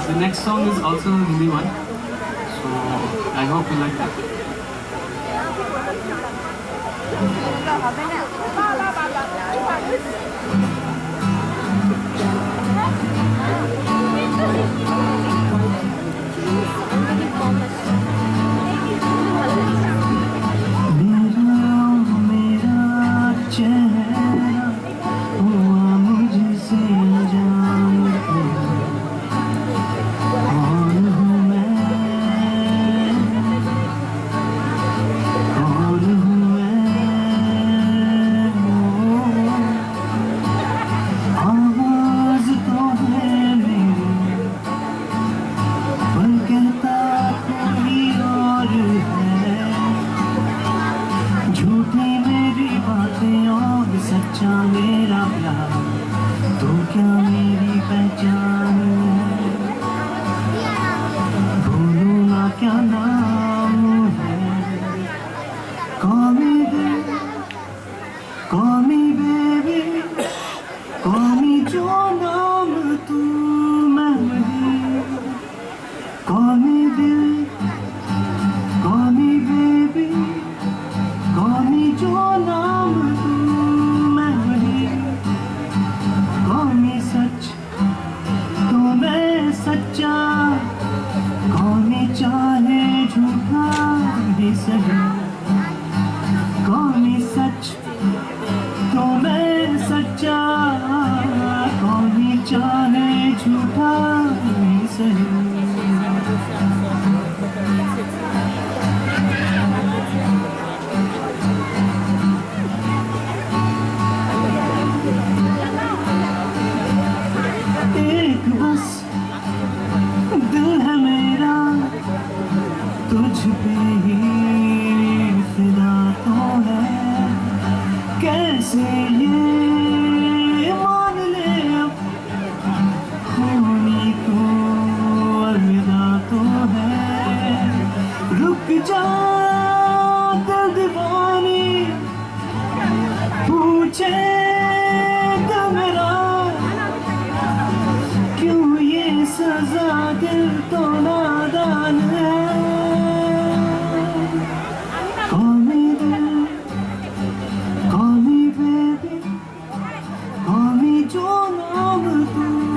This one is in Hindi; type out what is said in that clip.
the next song is also a Hindi one, so I hope you like that. सच्चा मेरा प्यार तो क्या मेरी पहचान है, भूलूं ना क्या नाम है, call me baby, call me जो नाम तू मैं वही, call me दिल, call me baby, call me जो नाम तू सच्चा, कौन चाहे झूठा भी सही, कौन सच तो मैं सच्चा, कौन चाहे झूठा भी सही। एक बस दिल है मेरा तुझ पे ही फिदा तो है, कैसे ये मान ले अब होनी तो अलविदा तो है, रुक जा दिल दीवानी पूछे दिल मेरा क्यों ये सजा, दिल तो नादान है, call me दिल, call me baby, call me जो नाम तू